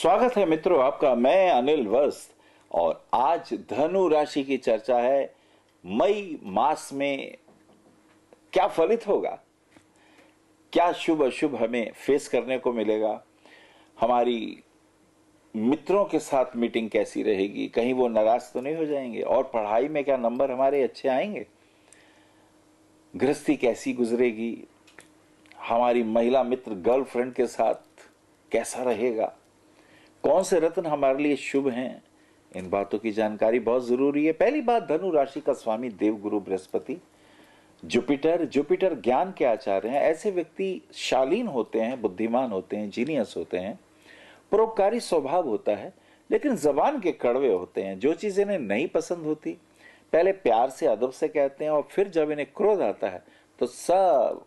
स्वागत है मित्रों आपका। मैं अनिल वस्त और आज धनु राशि की चर्चा है। मई मास में क्या फलित होगा, क्या शुभ अशुभ हमें फेस करने को मिलेगा, हमारी मित्रों के साथ मीटिंग कैसी रहेगी, कहीं वो नाराज तो नहीं हो जाएंगे, और पढ़ाई में क्या नंबर हमारे अच्छे आएंगे, गृहस्थी कैसी गुजरेगी, हमारी महिला मित्र गर्लफ्रेंड के साथ कैसा रहेगा, कौन से रत्न हमारे लिए शुभ हैं। इन बातों की जानकारी बहुत जरूरी है। पहली बात, धनु राशि का स्वामी देवगुरु बृहस्पति, जुपिटर ज्ञान के आचार्य हैं। ऐसे व्यक्ति शालीन होते हैं, बुद्धिमान होते हैं, जीनियस होते हैं, परोपकारी स्वभाव होता है, लेकिन जबान के कड़वे होते हैं। जो चीज इन्हें नहीं पसंद होती पहले प्यार से अदब से कहते हैं, और फिर जब इन्हें क्रोध आता है तो सब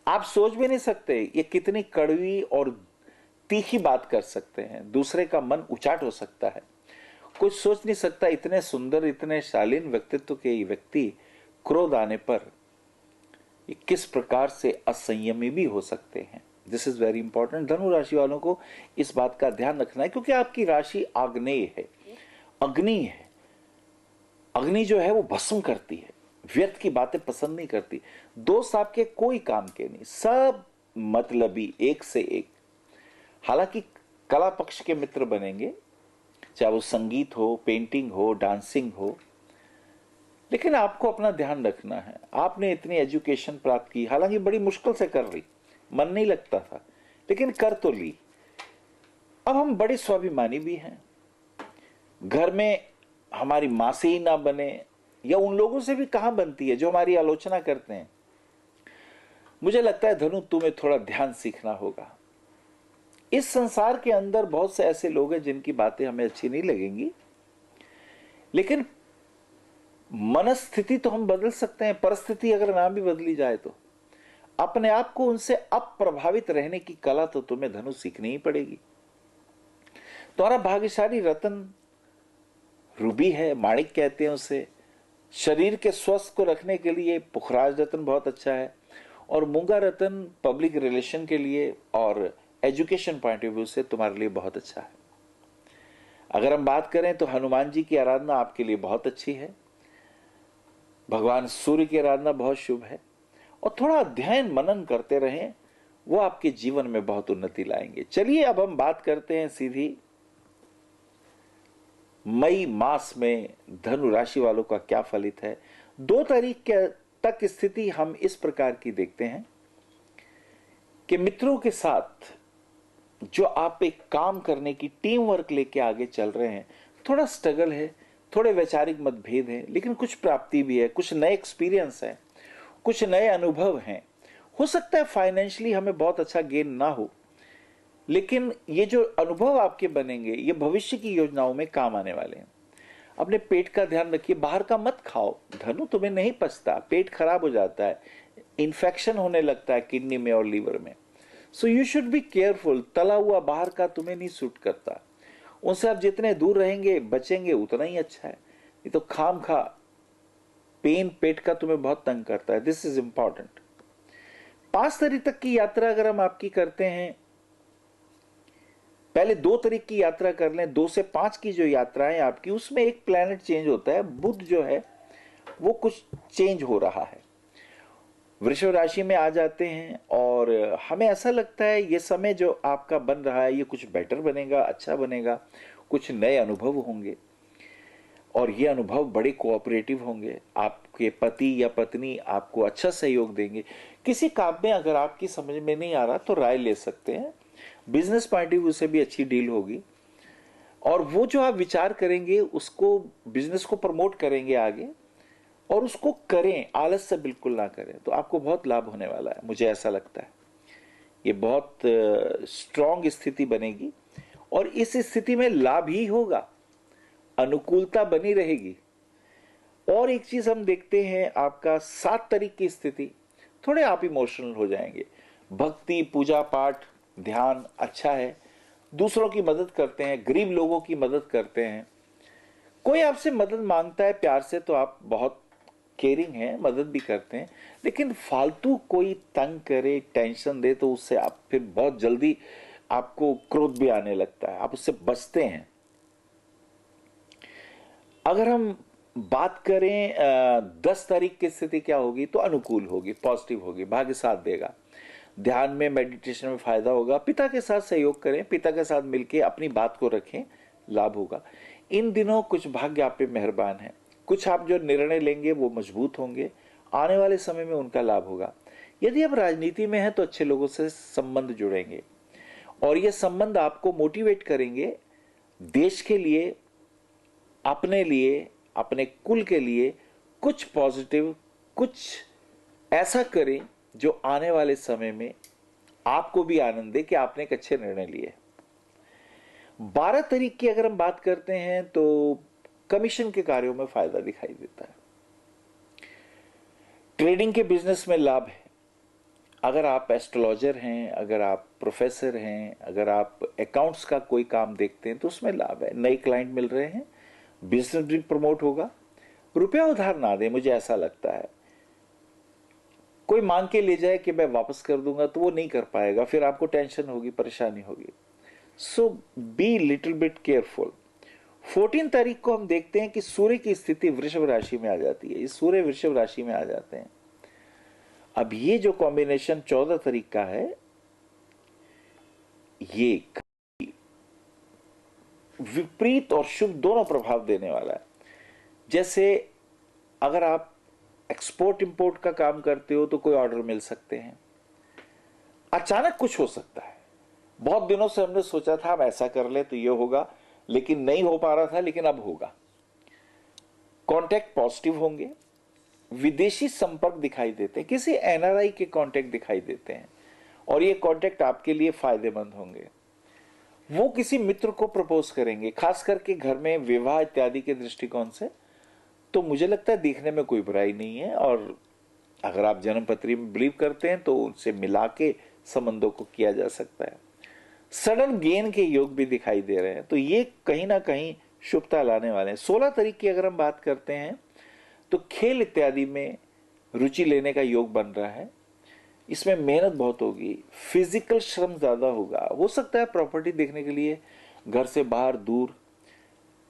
आप सोच भी नहीं सकते ये कितनी कड़वी और तीखी बात कर सकते हैं। दूसरे का मन उचाट हो सकता है। कुछ सोच नहीं सकता इतने सुंदर, इतने शालीन व्यक्तित्व के ये व्यक्ति क्रोध आने पर ये किस प्रकार से असंयमी भी हो सकते हैं। This is very important. धनु राशि वालों को इस बात का ध्यान रखना है, क्योंकि आपकी राशि आग्नेय है, अग्नि है। अग्नि जो है वो भस्म करती है, व्यर्थ की बातें पसंद नहीं करती। दोस्त आपके कोई काम के नहीं, सब मतलबी, एक से एक। हालांकि कला पक्ष के मित्र बनेंगे, चाहे वो संगीत हो, पेंटिंग हो, डांसिंग हो, लेकिन आपको अपना ध्यान रखना है। आपने इतनी एजुकेशन प्राप्त की, हालांकि बड़ी मुश्किल से कर ली, मन नहीं लगता था, लेकिन कर तो ली। अब हम बड़े स्वाभिमानी भी हैं। घर में हमारी मां से ही ना बने, या उन लोगों से भी कहां बनती है जो हमारी आलोचना करते हैं। मुझे लगता है धनु, तुम्हें थोड़ा ध्यान सीखना होगा। इस संसार के अंदर बहुत से ऐसे लोग हैं जिनकी बातें हमें अच्छी नहीं लगेंगी, लेकिन मनस्थिति तो हम बदल सकते हैं। परिस्थिति अगर ना भी बदली जाए तो अपने आप को उनसे अप्रभावित रहने की कला तो तुम्हें धनु सीखनी ही पड़ेगी। तुम्हारा भाग्यशाली रत्न रूबी है, माणिक कहते हैं उसे। शरीर के स्वस्थ को रखने के लिए पुखराज रत्न बहुत अच्छा है, और मूंगा रत्न पब्लिक रिलेशन के लिए और एजुकेशन पॉइंट ऑफ व्यू से तुम्हारे लिए बहुत अच्छा है। अगर हम बात करें तो हनुमान जी की आराधना आपके लिए बहुत अच्छी है। भगवान सूर्य की आराधना बहुत शुभ है, और थोड़ा अध्ययन मनन करते रहें, वो आपके जीवन में बहुत उन्नति लाएंगे। चलिए अब हम बात करते हैं सीधी मई मास में धनु राशि वालों का क्या फलित है। 2 तारीख तक स्थिति हम इस प्रकार की देखते हैं कि मित्रों के साथ जो आप एक काम करने की टीम वर्क लेके आगे चल रहे हैं, थोड़ा स्ट्रगल है, थोड़े वैचारिक मतभेद हैं, लेकिन कुछ प्राप्ति भी है, कुछ नए एक्सपीरियंस है, कुछ नए अनुभव हैं। हो सकता है फाइनेंशियली हमें बहुत अच्छा गेन ना हो, लेकिन ये जो अनुभव आपके बनेंगे ये भविष्य की योजनाओं में काम आने वाले हैं। अपने पेट का ध्यान रखिए, बाहर का मत खाओ। धनु, तुम्हें नहीं पचता, पेट खराब हो जाता है, इन्फेक्शन होने लगता है किडनी में और लीवर में। So you should be careful. तला हुआ बाहर का तुम्हें नहीं सूट करता, उनसे आप जितने दूर रहेंगे बचेंगे उतना ही अच्छा है। ये तो खाम खा पेन पेट का तुम्हें बहुत तंग करता है। This is important. 5 तारीख तक की यात्रा अगर हम आपकी करते हैं, पहले 2 तारीख की यात्रा कर लें। 2 से 5 की जो यात्रा है आपकी, उसमें एक प्लैनेट चेंज होता है। बुध जो है वो कुछ चेंज हो रहा है, वृषभ राशि में आ जाते हैं, और हमें ऐसा लगता है ये समय जो आपका बन रहा है ये कुछ बेटर बनेगा, अच्छा बनेगा, कुछ नए अनुभव होंगे, और ये अनुभव बड़े कोऑपरेटिव होंगे। आपके पति या पत्नी आपको अच्छा सहयोग देंगे। किसी काम में अगर आपकी समझ में नहीं आ रहा तो राय ले सकते हैं। बिजनेस पॉइंट ऑफ व्यू से भी अच्छी डील होगी, और वो जो आप विचार करेंगे उसको, बिजनेस को प्रमोट करेंगे आगे, और उसको करें, आलस से बिल्कुल ना करें, तो आपको बहुत लाभ होने वाला है। मुझे ऐसा लगता है ये बहुत स्ट्रांग स्थिति बनेगी, और इस स्थिति में लाभ ही होगा, अनुकूलता बनी रहेगी। और एक चीज हम देखते हैं, आपका 7 तारीख की स्थिति, थोड़े आप इमोशनल हो जाएंगे। भक्ति, पूजा पाठ, ध्यान अच्छा है, दूसरों की मदद करते हैं, गरीब लोगों की मदद करते हैं। कोई आपसे मदद मांगता है प्यार से तो आप बहुत केयरिंग है, मदद भी करते हैं, लेकिन फालतू कोई तंग करे, टेंशन दे तो उससे आप फिर बहुत जल्दी आपको क्रोध भी आने लगता है, आप उससे बचते हैं। अगर हम बात करें 10 तारीख की स्थिति क्या होगी, तो अनुकूल होगी, पॉजिटिव होगी, भाग्य साथ देगा। ध्यान में, मेडिटेशन में फायदा होगा। पिता के साथ सहयोग करें, पिता के साथ मिलकर अपनी बात को रखें, लाभ होगा। इन दिनों कुछ भाग्य आप पे मेहरबान है, कुछ आप जो निर्णय लेंगे वो मजबूत होंगे, आने वाले समय में उनका लाभ होगा। यदि आप राजनीति में हैं तो अच्छे लोगों से संबंध जुड़ेंगे और ये संबंध आपको मोटिवेट करेंगे देश के लिए, अपने लिए, अपने कुल के लिए कुछ पॉजिटिव, कुछ ऐसा करें जो आने वाले समय में आपको भी आनंद दे कि आपने एक अच्छे निर्णय लिए। 12 तारीख की अगर हम बात करते हैं तो कमीशन के कार्यों में फायदा दिखाई देता है, ट्रेडिंग के बिजनेस में लाभ है। अगर आप एस्ट्रोलॉजर हैं, अगर आप प्रोफेसर हैं, अगर आप अकाउंट्स का कोई काम देखते हैं तो उसमें लाभ है, नए क्लाइंट मिल रहे हैं, बिजनेस भी प्रमोट होगा। रुपया उधार ना दे, मुझे ऐसा लगता है। कोई मांग के ले जाए कि मैं वापस कर दूंगा तो वो नहीं कर पाएगा, फिर आपको टेंशन होगी, परेशानी होगी। सो बी लिटिल बिट केयरफुल। 14 तारीख को हम देखते हैं कि सूर्य की स्थिति वृषभ राशि में आ जाती है, इस सूर्य वृषभ राशि में आ जाते हैं। अब ये जो कॉम्बिनेशन 14 तारीख का है, ये विपरीत और शुभ दोनों प्रभाव देने वाला है। जैसे अगर आप एक्सपोर्ट इंपोर्ट का काम करते हो तो कोई ऑर्डर मिल सकते हैं, अचानक कुछ हो सकता है। बहुत दिनों से हमने सोचा था हम ऐसा कर ले तो ये होगा, लेकिन नहीं हो पा रहा था, लेकिन अब होगा। कॉन्टैक्ट पॉजिटिव होंगे, विदेशी संपर्क दिखाई देते हैं, किसी एनआरआई के कॉन्टैक्ट दिखाई देते हैं और ये कॉन्टैक्ट आपके लिए फायदेमंद होंगे। वो किसी मित्र को प्रपोज करेंगे, खास करके घर में विवाह इत्यादि के दृष्टिकोण से, तो मुझे लगता है देखने में कोई बुराई नहीं है। और अगर आप जन्मपत्री में बिलीव करते हैं तो उनसे मिला के संबंधों को किया जा सकता है। सडन गेन के योग भी दिखाई दे रहे हैं, तो ये कहीं ना कहीं शुभता लाने वाले हैं। 16 तारीख की अगर हम बात करते हैं तो खेल इत्यादि में रुचि लेने का योग बन रहा है। इसमें मेहनत बहुत होगी, फिजिकल श्रम ज्यादा होगा। हो सकता है प्रॉपर्टी देखने के लिए घर से बाहर दूर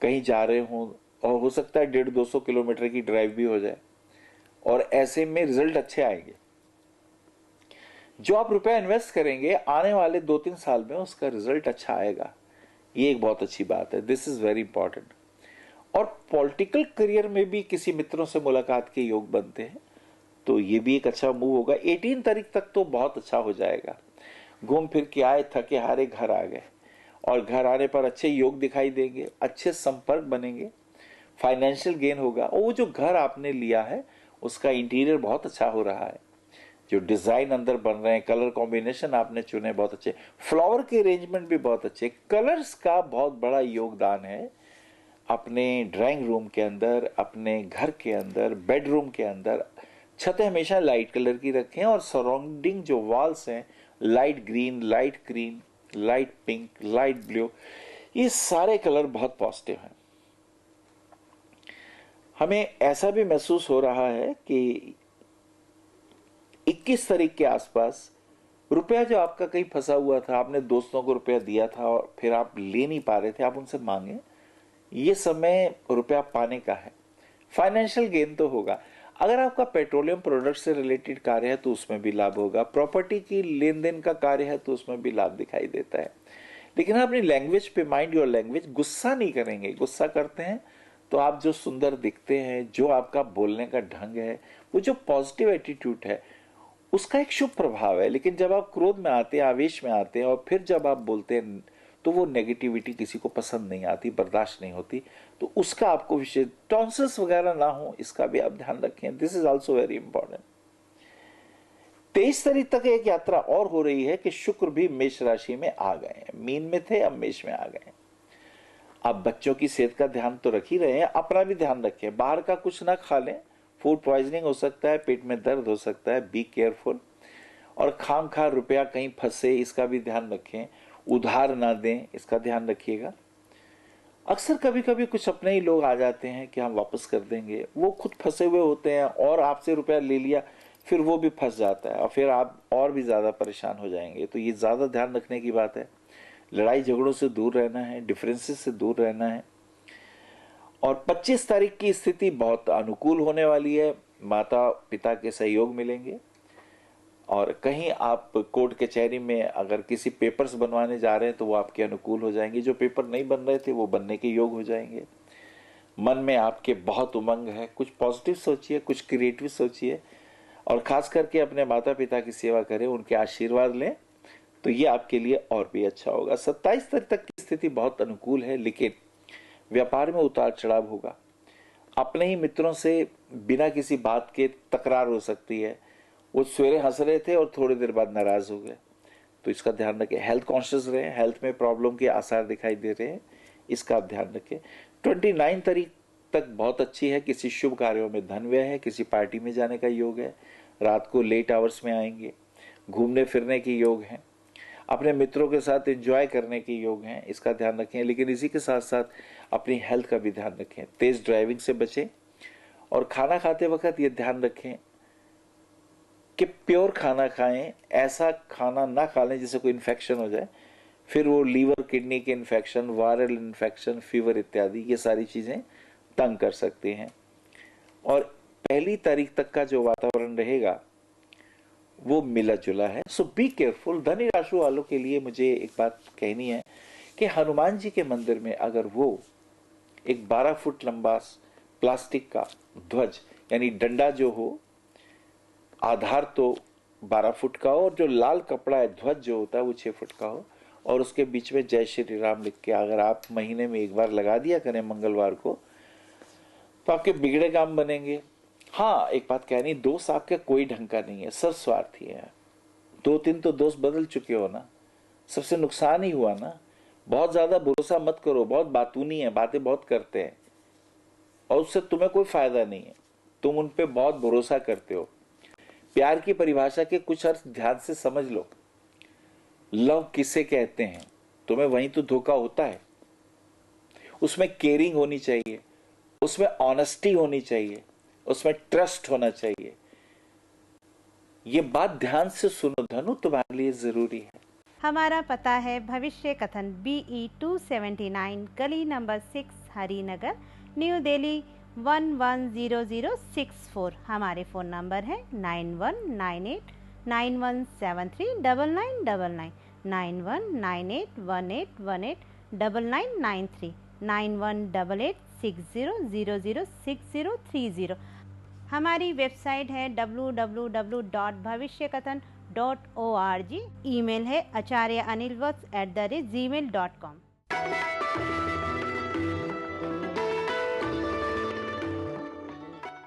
कहीं जा रहे हो और हो सकता है 150-200 किलोमीटर की ड्राइव भी हो जाए और ऐसे में रिजल्ट अच्छे आएंगे। जो आप रुपया इन्वेस्ट करेंगे आने वाले 2-3 साल में उसका रिजल्ट अच्छा आएगा, ये एक बहुत अच्छी बात है। This is very important. और पॉलिटिकल करियर में भी किसी मित्रों से मुलाकात के योग बनते हैं, तो ये भी एक अच्छा मूव होगा। 18 तारीख तक तो बहुत अच्छा हो जाएगा। घूम फिर के आए, थके हारे घर आ गए और घर आने पर अच्छे योग दिखाई देंगे, अच्छे संपर्क बनेंगे, फाइनेंशियल गेन होगा। और वो जो घर आपने लिया है उसका इंटीरियर बहुत अच्छा हो रहा है, जो डिजाइन अंदर बन रहे हैं, कलर कॉम्बिनेशन आपने चुने बहुत अच्छे, फ्लावर के अरेंजमेंट भी बहुत अच्छे, कलर्स का बहुत बड़ा योगदान है। अपने ड्राइंग रूम के अंदर, अपने घर के अंदर, बेडरूम के अंदर छतें हमेशा लाइट कलर की रखें और सराउंडिंग जो वॉल्स हैं light green, light green, light pink, light blue, ये सारे कलर बहुत पॉजिटिव हैं। हमें ऐसा भी महसूस हो रहा है कि 21 तारीख के आसपास रुपया जो आपका कहीं फंसा हुआ था, आपने दोस्तों को रुपया दिया था और फिर आप ले नहीं पा रहे थे, आप उनसे मांगे, ये समय रुपया पाने का है। फाइनेंशियल गेन तो होगा। अगर आपका पेट्रोलियम प्रोडक्ट से रिलेटेड कार्य है तो उसमें भी लाभ होगा, प्रॉपर्टी की लेन देन का कार्य है तो उसमें भी लाभ दिखाई देता है। लेकिन अपनी लैंग्वेज पे, माइंड योर लैंग्वेज, गुस्सा नहीं करेंगे। गुस्सा करते हैं तो आप जो सुंदर दिखते हैं, जो आपका बोलने का ढंग है, वो जो पॉजिटिव एटीट्यूड है, उसका एक शुभ प्रभाव है। लेकिन जब आप क्रोध में आते हैं, आवेश में आते हैं और फिर जब आप बोलते हैं तो वो नेगेटिविटी किसी को पसंद नहीं आती, बर्दाश्त नहीं होती, तो उसका आपको विशेष टॉन्सिल्स वगैरह ना हो, इसका भी आप ध्यान रखें। This is also very important. 23 तारीख तक एक यात्रा और हो रही है कि शुक्र भी मेष राशि में आ गए हैं, मीन में थे अब मेष में आ गए हैं। आप बच्चों की सेहत का ध्यान तो रख ही रहे हैं, अपना भी ध्यान रखें, बाहर का कुछ ना खा लें, फूड पॉइजनिंग हो सकता है, पेट में दर्द हो सकता है, बी केयरफुल। और खाम खा रुपया कहीं फंसे इसका भी ध्यान रखें, उधार ना दें, इसका ध्यान रखिएगा। अक्सर कभी कभी कुछ अपने ही लोग आ जाते हैं कि हम वापस कर देंगे, वो खुद फंसे हुए होते हैं और आपसे रुपया ले लिया, फिर वो भी फंस जाता है और फिर आप और भी ज्यादा परेशान हो जाएंगे। तो ये ज्यादा ध्यान रखने की बात है। लड़ाई झगड़ों से दूर रहना है, डिफरेंसेस से दूर रहना है। और 25 तारीख की स्थिति बहुत अनुकूल होने वाली है, माता पिता के सहयोग मिलेंगे। और कहीं आप कोर्ट कचहरी में अगर किसी पेपर्स बनवाने जा रहे हैं तो वो आपके अनुकूल हो जाएंगे, जो पेपर नहीं बन रहे थे वो बनने के योग हो जाएंगे। मन में आपके बहुत उमंग है, कुछ पॉजिटिव सोचिए, कुछ क्रिएटिव सोचिए, और खास करके अपने माता पिता की सेवा करें, उनके आशीर्वाद लें, तो ये आपके लिए और भी अच्छा होगा। 27 तारीख तक की स्थिति बहुत अनुकूल है, लेकिन व्यापार में उतार चढ़ाव होगा। अपने ही मित्रों से बिना किसी बात के तकरार हो सकती है। वो सवेरे हंस रहे थे और थोड़ी देर बाद नाराज हो गए, तो इसका ध्यान रखें। हेल्थ कॉन्शियस रहें, हेल्थ में प्रॉब्लम के आसार दिखाई दे रहे हैं, इसका आप ध्यान रखें। 29 तारीख तक बहुत अच्छी है, किसी शुभ कार्यों में धन व्यय है, किसी पार्टी में जाने का योग है, रात को लेट आवर्स में आएंगे, घूमने फिरने के योग हैं, अपने मित्रों के साथ एंजॉय करने के योग हैं, इसका ध्यान रखें। लेकिन इसी के साथ साथ अपनी हेल्थ का भी ध्यान रखें, तेज ड्राइविंग से बचें, और खाना खाते वक्त ये ध्यान रखें कि प्योर खाना खाएं, ऐसा खाना ना खा लें जिससे कोई इन्फेक्शन हो जाए, फिर वो लीवर किडनी के इन्फेक्शन, वायरल इन्फेक्शन, फीवर इत्यादि ये सारी चीजें तंग कर सकती हैं। और 1 तारीख तक का जो वातावरण रहेगा वो मिला जुला है, सो बी केयरफुल। धनी राशि वालों के लिए मुझे एक बात कहनी है कि हनुमान जी के मंदिर में अगर वो एक 12 फुट लंबा प्लास्टिक का ध्वज यानी डंडा जो हो, आधार तो 12 फुट का हो, और जो लाल कपड़ा है ध्वज जो होता है वो 6 फुट का हो, और उसके बीच में जय श्री राम लिख के अगर आप महीने में एक बार लगा दिया करें मंगलवार को, तो आपके बिगड़े काम बनेंगे। हाँ, एक बात कहनी, दोस्त आपके कोई ढंग का नहीं है, सब स्वार्थी है। 2-3 तो दोस्त बदल चुके हो ना, सबसे नुकसान ही हुआ ना। बहुत ज्यादा भरोसा मत करो, बहुत बातूनी है, बातें बहुत करते हैं और उससे तुम्हें कोई फायदा नहीं है, तुम उन पे बहुत भरोसा करते हो। प्यार की परिभाषा के कुछ अर्थ ध्यान से समझ लो। लव किसे कहते हैं, तुम्हें वहीं तो धोखा होता है। उसमें केयरिंग होनी चाहिए, उसमें ऑनेस्टी होनी चाहिए, उसमें ट्रस्ट होना चाहिए। ये बात ध्यान से सुनो धनु, तुम्हारे लिए जरूरी है। हमारा पता है भविष्य कथन BE 279 गली नंबर 6 हरिनगर न्यू दिल्ली 110064। हमारे फ़ोन नंबर है 919891739999 919818189993 918860006030। हमारी वेबसाइट है www.bhavishyakathan.org। ईमेल है acharyaanilvats@gmail.com।